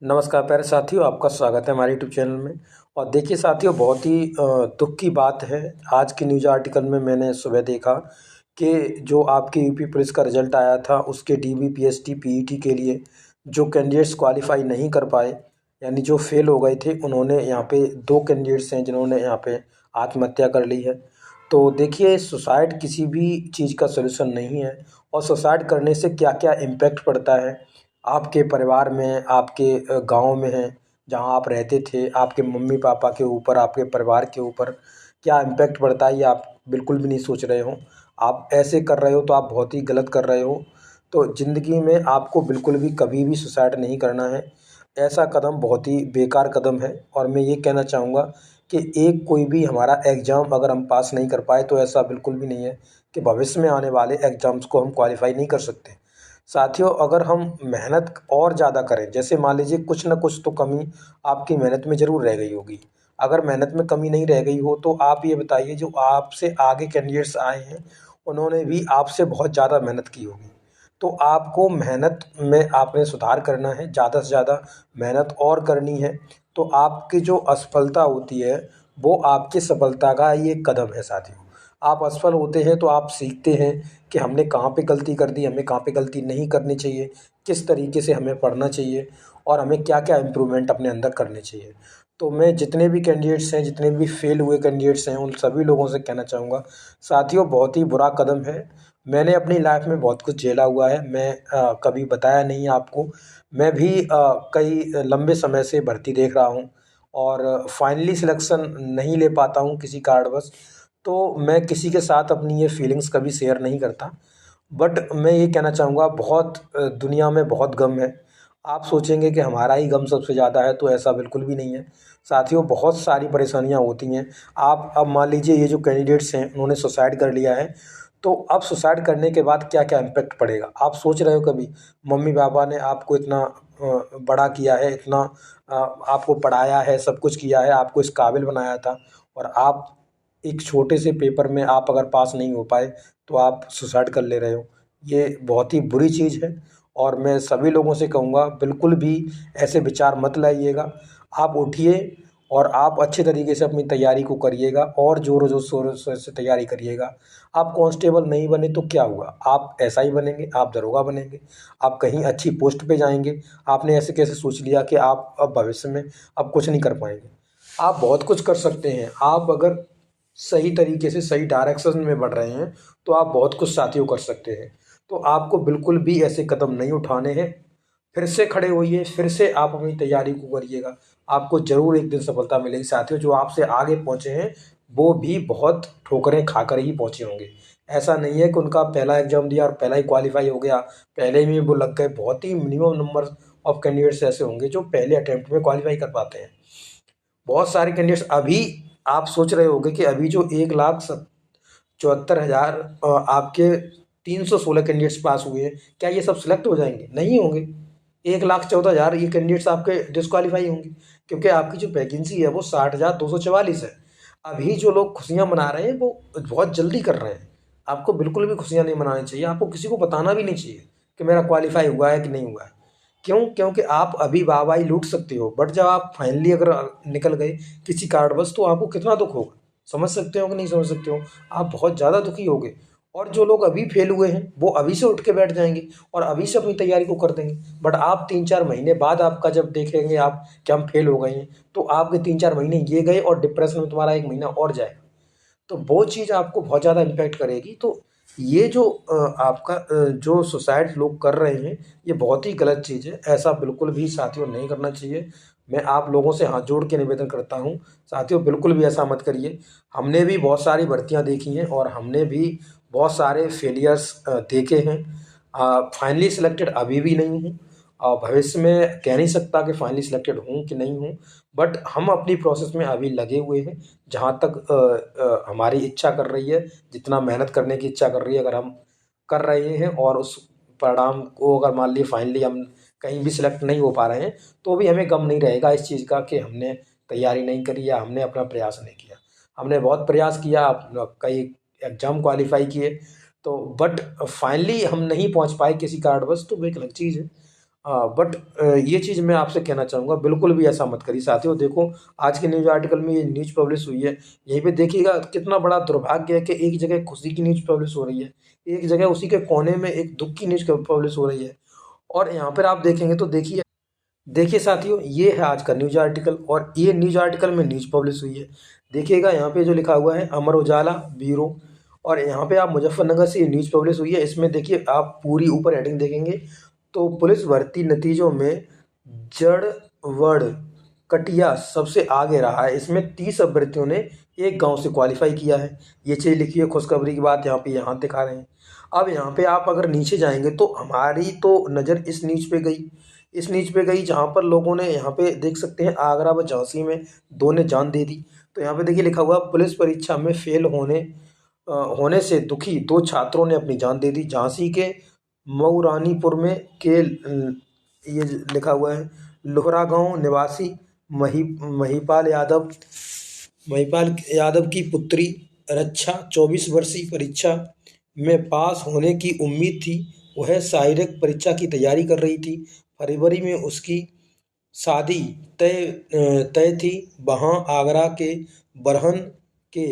नमस्कार प्यारे साथियों, आपका स्वागत है हमारे यूट्यूब चैनल में। और देखिए साथियों, बहुत ही दुख की बात है। आज की न्यूज़ आर्टिकल में मैंने सुबह देखा कि जो आपके यूपी पुलिस का रिजल्ट आया था, उसके डीबी पीएसटी पीईटी के लिए जो कैंडिडेट्स क्वालिफाई नहीं कर पाए, यानी जो फेल हो गए थे, उन्होंने यहाँ पे 2 कैंडिडेट्स हैं जिन्होंने यहाँ पे आत्महत्या कर ली है। तो देखिए, सुसाइड किसी भी चीज़ का सॉल्यूशन नहीं है। और सुसाइड करने से क्या क्या इम्पैक्ट पड़ता है आपके परिवार में, आपके गाँव में है जहाँ आप रहते थे, आपके मम्मी पापा के ऊपर, आपके परिवार के ऊपर क्या इम्पैक्ट पड़ता है, ये आप बिल्कुल भी नहीं सोच रहे हो। आप ऐसे कर रहे हो तो आप बहुत ही गलत कर रहे हो। तो ज़िंदगी में आपको बिल्कुल भी कभी भी सुसाइड नहीं करना है। ऐसा कदम बहुत ही बेकार कदम है। और मैं ये कहना चाहूँगा कि एक कोई भी हमारा एग्ज़ाम अगर हम पास नहीं कर पाए तो ऐसा बिल्कुल भी नहीं है कि भविष्य में आने वाले एग्ज़ाम्स को हम क्वालिफ़ाई नहीं कर सकते। साथियों, अगर हम मेहनत और ज़्यादा करें, जैसे मान लीजिए कुछ न कुछ तो कमी आपकी मेहनत में ज़रूर रह गई होगी। अगर मेहनत में कमी नहीं रह गई हो तो आप ये बताइए, जो आपसे आगे कैंडिडेट्स आए हैं, उन्होंने भी आपसे बहुत ज़्यादा मेहनत की होगी। तो आपको मेहनत में आपने सुधार करना है, ज़्यादा से ज़्यादा मेहनत और करनी है। तो आपकी जो असफलता होती है, वो आपकी सफलता का ही एक कदम है साथियों। आप असफल होते हैं तो आप सीखते हैं कि हमने कहाँ पे गलती कर दी, हमें कहाँ पे गलती नहीं करनी चाहिए, किस तरीके से हमें पढ़ना चाहिए और हमें क्या-क्या इम्प्रूवमेंट अपने अंदर करने चाहिए। तो मैं जितने भी कैंडिडेट्स हैं, जितने भी फेल हुए कैंडिडेट्स हैं, उन सभी लोगों से कहना चाहूँगा, साथियों बहुत ही बुरा कदम है। मैंने अपनी लाइफ़ में बहुत कुछ झेला हुआ है। मैं कभी बताया नहीं आपको। मैं भी कई लंबे समय से भर्ती देख रहा हूँ और फाइनली सिलेक्शन नहीं ले पाता हूँ किसी कारणवश। तो मैं किसी के साथ अपनी ये फीलिंग्स कभी शेयर नहीं करता। बट मैं ये कहना चाहूँगा, बहुत दुनिया में बहुत गम है। आप सोचेंगे कि हमारा ही गम सबसे ज़्यादा है, तो ऐसा बिल्कुल भी नहीं है। साथियों, बहुत सारी परेशानियाँ होती हैं। आप अब मान लीजिए ये जो कैंडिडेट्स हैं, उन्होंने सुसाइड कर लिया है, तो अब सुसाइड करने के बाद क्या-क्या इम्पैक्ट पड़ेगा? आप सोच रहे हो कभी? मम्मी-पापा ने आपको इतना बड़ा किया है, इतना आपको पढ़ाया है, सब कुछ किया है, आपको इस काबिल बनाया था, और आप एक छोटे से पेपर में आप अगर पास नहीं हो पाए, तो आप सुसाइड कर ले रहे हो। ये बहुत ही बुरी चीज़ है और मैं सभी लोगों से कहूँगा, बिल्कुल भी ऐसे विचार मत लाइएगा। आप उठिए और आप अच्छे तरीके से अपनी तैयारी को करिएगा और ज़ोरों शोरों से तैयारी करिएगा। आप कांस्टेबल नहीं बने तो क्या हुआ? आप एसआई बनेंगे, आप दरोगा बनेंगे, आप कहीं अच्छी पोस्ट पे जाएँगे। आपने ऐसे कैसे सोच लिया कि आप अब भविष्य में अब कुछ नहीं कर पाएँगे? आप बहुत कुछ कर सकते हैं। आप अगर सही तरीके से सही डायरेक्शन में बढ़ रहे हैं, तो आप बहुत कुछ साथियों कर सकते हैं। तो आपको बिल्कुल भी ऐसे कदम नहीं उठाने हैं। फिर से खड़े होइए, फिर से आप अपनी तैयारी को करिएगा। आपको ज़रूर एक दिन सफलता मिलेगी साथियों। जो आपसे आगे पहुँचे हैं, वो भी बहुत ठोकरें खाकर ही पहुँचे होंगे। ऐसा नहीं है कि उनका पहला एग्ज़ाम दिया और पहला ही क्वालीफाई हो गया, पहले में वो लग गए। बहुत ही मिनिमम नंबर ऑफ कैंडिडेट्स ऐसे होंगे जो पहले अटेम्प्ट में क्वालीफाई कर पाते हैं। बहुत सारे कैंडिडेट्स अभी, आप सोच रहे होंगे कि अभी जो 1,74,000 आपके 316 कैंडिडेट्स पास हुए हैं, क्या ये सब सिलेक्ट हो जाएंगे? नहीं होंगे। 1,14,000 ये कैंडिडेट्स आपके डिस्क्वालीफाई होंगे, क्योंकि आपकी जो वैकेंसी है वो 60,244 है। अभी जो लोग खुशियां मना रहे हैं, वो बहुत जल्दी कर रहे हैं। आपको बिल्कुल भी खुशियां नहीं मनानी चाहिए। आपको किसी को बताना भी नहीं चाहिए कि मेरा क्वालिफाई हुआ है कि नहीं हुआ है। क्यों? क्योंकि आप अभी वाहवाही लूट सकते हो, बट जब आप फाइनली अगर निकल गए किसी कारणवश, तो आपको कितना दुख होगा। समझ सकते हो कि नहीं समझ सकते हो? आप बहुत ज़्यादा दुखी होगे। और जो लोग अभी फेल हुए हैं, वो अभी से उठ के बैठ जाएंगे और अभी से अपनी तैयारी को कर देंगे। बट आप 3-4 महीने बाद आपका जब देखेंगे आप कि हम फेल हो गए हैं, तो आपके 3-4 महीने ये गए और डिप्रेशन में तुम्हारा 1 महीना और जाएगा। तो वो चीज़ आपको बहुत ज़्यादा इम्पैक्ट करेगी। तो ये जो आपका जो सुसाइड लोग कर रहे हैं, ये बहुत ही गलत चीज़ है। ऐसा बिल्कुल भी साथियों नहीं करना चाहिए। मैं आप लोगों से हाथ जोड़ के निवेदन करता हूँ, साथियों बिल्कुल भी ऐसा मत करिए। हमने भी बहुत सारी भर्तियाँ देखी हैं और हमने भी बहुत सारे फेलियर्स देखे हैं। फाइनली सिलेक्टेड अभी भी नहीं हूँ और भविष्य में कह नहीं सकता कि फाइनली सिलेक्टेड हूँ कि नहीं हूँ। बट हम अपनी प्रोसेस में अभी लगे हुए हैं। जहाँ तक हमारी इच्छा कर रही है, जितना मेहनत करने की इच्छा कर रही है, अगर हम कर रहे हैं और उस परिणाम को अगर मान लीजिए फाइनली हम कहीं भी सिलेक्ट नहीं हो पा रहे हैं, तो भी हमें गम नहीं रहेगा इस चीज़ का कि हमने तैयारी नहीं करी या हमने अपना प्रयास नहीं किया। हमने बहुत प्रयास किया, कई एग्ज़ाम क्वालिफाई किए, तो बट फाइनली हम नहीं पहुंच पाए किसी कारणवश, तो वो एक अलग चीज़ है। बट ये चीज़ मैं आपसे कहना चाहूँगा, बिल्कुल भी ऐसा मत करिए साथियों। देखो, आज के न्यूज़ आर्टिकल में ये न्यूज़ पब्लिश हुई है, यहीं पे देखिएगा कितना बड़ा दुर्भाग्य है कि एक जगह खुशी की न्यूज़ पब्लिश हो रही है, एक जगह उसी के कोने में एक दुःख की न्यूज़ पब्लिश हो रही है। और यहाँ पर आप देखेंगे तो देखिए देखिए साथियों, ये है आज का न्यूज़ आर्टिकल और ये न्यूज़ आर्टिकल में न्यूज़ पब्लिश हुई है। देखिएगा यहाँ पे जो लिखा हुआ है अमर उजाला ब्यूरो, और यहाँ पे आप मुजफ्फरनगर से ये न्यूज़ पब्लिश हुई है। इसमें देखिए आप पूरी ऊपर हेडिंग देखेंगे तो पुलिस भर्ती नतीजों में जड़वड़ कटिया सबसे आगे रहा है। इसमें 30 अभ्यर्थियों ने एक गांव से क्वालिफाई किया है। ये चीज़ लिखी है, खुशखबरी की बात यहाँ दिखा रहे हैं। अब यहाँ पे आप अगर नीचे जाएंगे तो हमारी तो नज़र इस न्यूज़ पे गई जहाँ पर लोगों ने, यहाँ पे देख सकते हैं, आगरा व झांसी में 2 ने जान दे दी। तो यहाँ पे देखिए लिखा हुआ पुलिस परीक्षा में फेल होने से दुखी 2 छात्रों ने अपनी जान दे दी। झांसी के मऊरानीपुर में ये लिखा हुआ है लोहरा गांव निवासी मही महिपाल यादव की पुत्री रक्षा 24 वर्षीय परीक्षा में पास होने की उम्मीद थी। वह शारीरिक परीक्षा की तैयारी कर रही थी। फरवरी में उसकी शादी तय थी। वहाँ आगरा के बरहन के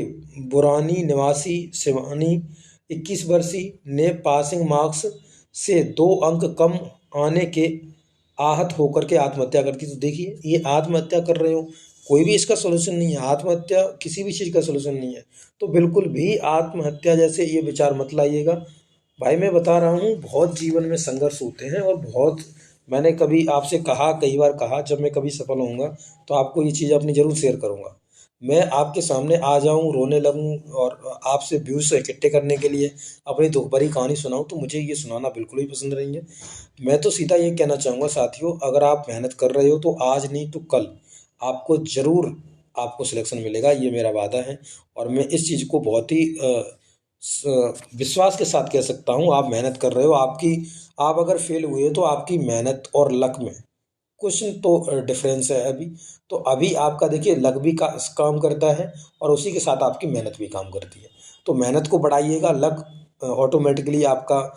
बुरानी निवासी शिवानी 21 वर्षीय ने पासिंग मार्क्स से 2 अंक कम आने के आहत होकर के आत्महत्या कर दी। तो देखिए, ये आत्महत्या कर रहे हो, कोई भी इसका सलूशन नहीं है। आत्महत्या किसी भी चीज़ का सलूशन नहीं है। तो बिल्कुल भी आत्महत्या जैसे ये विचार मत लाइएगा। भाई मैं बता रहा हूँ, बहुत जीवन में संघर्ष होते हैं और बहुत, मैंने कभी आपसे कहा, कई बार कहा, जब मैं कभी सफल होऊंगा तो आपको ये चीज़ अपनी ज़रूर शेयर करूंगा। मैं आपके सामने आ जाऊं, रोने लगूं और आपसे व्यूज़ इकट्ठे करने के लिए अपनी दुख भरी कहानी सुनाऊं, तो मुझे ये सुनाना बिल्कुल भी पसंद नहीं है। मैं तो सीधा ये कहना चाहूँगा साथियों, अगर आप मेहनत कर रहे हो तो आज नहीं तो कल आपको ज़रूर आपको सिलेक्शन मिलेगा, ये मेरा वादा है। और मैं इस चीज़ को बहुत ही विश्वास के साथ कह सकता हूँ। आप मेहनत कर रहे हो, आप अगर फेल हुए तो आपकी मेहनत और लक में कुछ तो डिफरेंस है अभी। तो अभी आपका देखिए लक भी काम करता है और उसी के साथ आपकी मेहनत भी काम करती है। तो मेहनत को बढ़ाइएगा, लक ऑटोमेटिकली आपका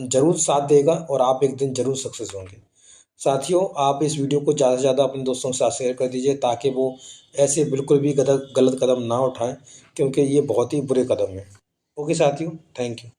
ज़रूर साथ देगा और आप एक दिन ज़रूर सक्सेस होंगे। साथियों, आप इस वीडियो को ज़्यादा से ज़्यादा अपने दोस्तों के साथ शेयर कर दीजिए ताकि वो ऐसे बिल्कुल भी गलत कदम ना उठाएं, क्योंकि ये बहुत ही बुरे कदम हैं। ओके साथियों, थैंक यू।